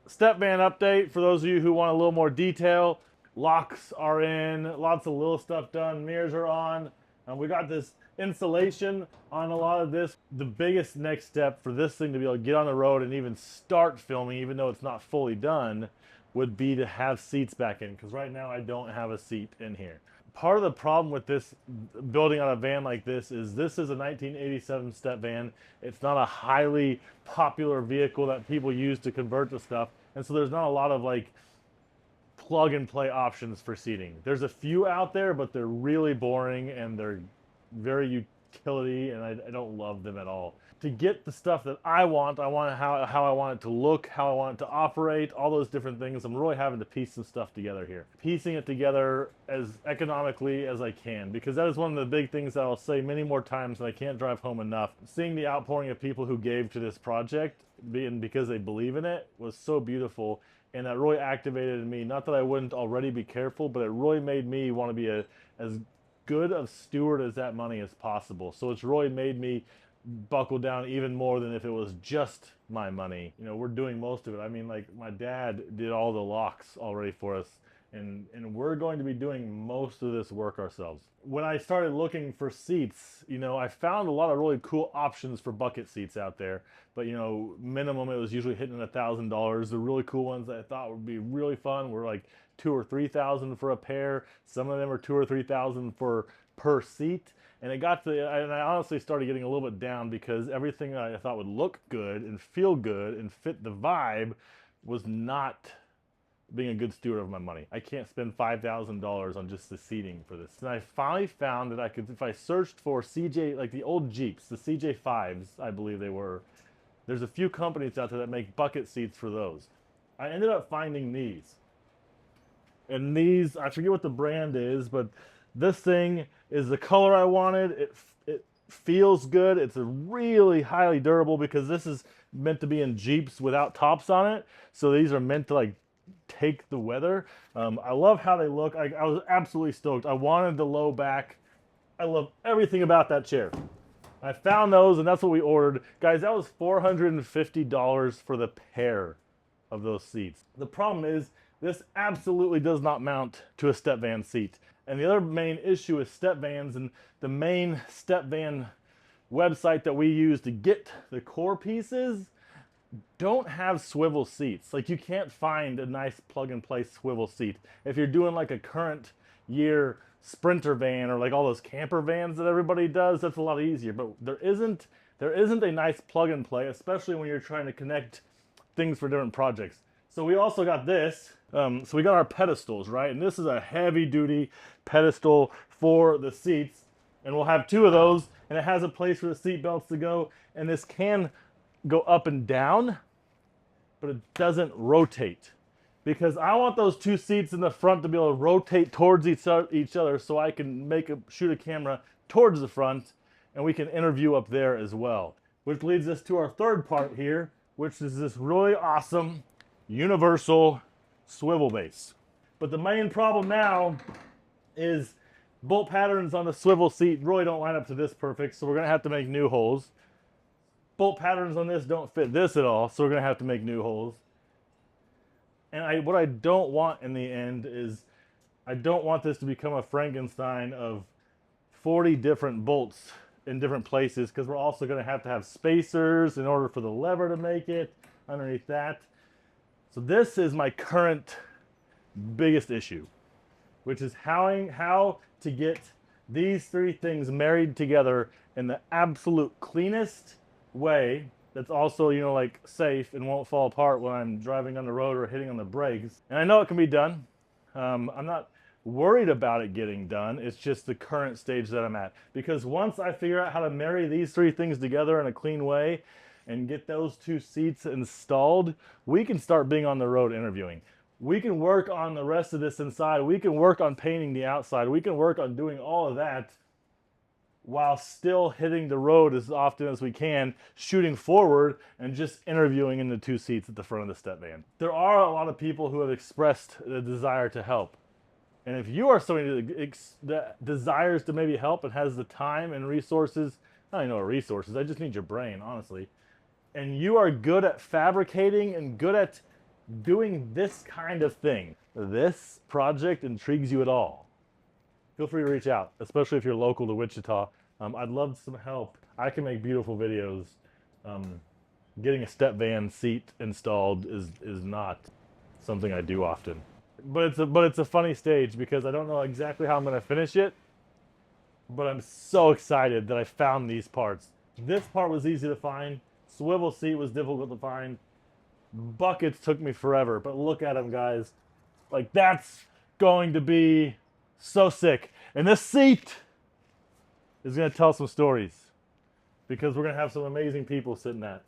step van update for those of you who want a little more detail. Locks are in, lots of little stuff done, mirrors are on. We got this insulation on a lot of this. The biggest next step for this thing to be able to get on the road and even start filming, even though it's not fully done, would be to have seats back in, because right now I don't have a seat in here. Part of the problem with this building on a van like this is a 1987 step van. It's not a highly popular vehicle that people use to convert to stuff, and so there's not a lot of like plug and play options for seating. There's a few out there, but they're really boring and they're very utility, and I don't love them at all. To get the stuff that I want how I want it to look, how I want it to operate, all those different things. I'm really having to piece some stuff together here. Piecing it together as economically as I can, because that is one of the big things that I'll say many more times, and I can't drive home enough. Seeing the outpouring of people who gave to this project, and because they believe in it, was so beautiful. And that really activated in me, not that I wouldn't already be careful, but it really made me want to be as good of steward as that money as possible. So it's really made me buckle down even more than if it was just my money. You know, we're doing most of it. I mean, like, my dad did all the locks already for us, and we're going to be doing most of this work ourselves. When I started looking for seats, you know, I found a lot of really cool options for bucket seats out there, but you know, minimum it was usually hitting $1,000. The really cool ones that I thought would be really fun were like 2,000 or 3,000 for a pair. Some of them are 2,000 or 3,000 for per seat. And it got to, and I honestly started getting a little bit down, because everything that I thought would look good and feel good and fit the vibe was not being a good steward of my money. I can't spend $5,000 on just the seating for this. And I finally found that I could, if I searched for CJ, like the old Jeeps, the CJ5s, I believe they were, there's a few companies out there that make bucket seats for those. I ended up finding these. And these, I forget what the brand is, but this thing is the color I wanted. It feels good. It's a really highly durable, because this is meant to be in Jeeps without tops on it. So these are meant to like take the weather. I love how they look. I was absolutely stoked. I wanted the low back. I love everything about that chair. I found those, and that's what we ordered. Guys, that was $450 for the pair of those seats. The problem is, this absolutely does not mount to a step van seat. And the other main issue with step vans, and the main step van website that we use to get the core pieces, don't have swivel seats. Like, you can't find a nice plug and play swivel seat. If you're doing like a current year Sprinter van, or like all those camper vans that everybody does, that's a lot easier. But there isn't a nice plug and play, especially when you're trying to connect things for different projects. So we also got this. So we got our pedestals, right? And this is a heavy duty pedestal for the seats. And we'll have two of those, and it has a place for the seat belts to go. And this can go up and down, but it doesn't rotate, because I want those two seats in the front to be able to rotate towards each other, so I can shoot a camera towards the front, and we can interview up there as well. Which leads us to our third part here, which is this really awesome universal swivel base. But the main problem now is bolt patterns on the swivel seat really don't line up to this perfect, so we're gonna have to make new holes. Bolt patterns on this don't fit this at all, so we're gonna have to make new holes. And what I don't want in the end is, I don't want this to become a Frankenstein of 40 different bolts in different places, because we're also going to have spacers in order for the lever to make it underneath that. So this is my current biggest issue, which is how to get these three things married together in the absolute cleanest way, that's also, you know, like safe and won't fall apart when I'm driving on the road or hitting on the brakes. And I know it can be done. I'm not worried about it getting done. It's just the current stage that I'm at. Because once I figure out how to marry these three things together in a clean way and get those two seats installed, we can start being on the road interviewing. We can work on the rest of this inside. We can work on painting the outside. We can work on doing all of that while still hitting the road as often as we can, shooting forward and just interviewing in the two seats at the front of the step van. There are a lot of people who have expressed the desire to help. And if you are somebody that desires to maybe help and has the time and resources, I don't know resources, I just need your brain, honestly. And you are good at fabricating and good at doing this kind of thing, this project intrigues you at all, feel free to reach out, especially if you're local to Wichita. I'd love some help. I can make beautiful videos. Getting a step van seat installed is not something I do often. But it's a funny stage because I don't know exactly how I'm going to finish it, but I'm so excited that I found these parts. This part was easy to find. Swivel seat was difficult to find. Buckets took me forever, but look at them, guys. Like, that's going to be so sick. And this seat is going to tell some stories because we're going to have some amazing people sitting at.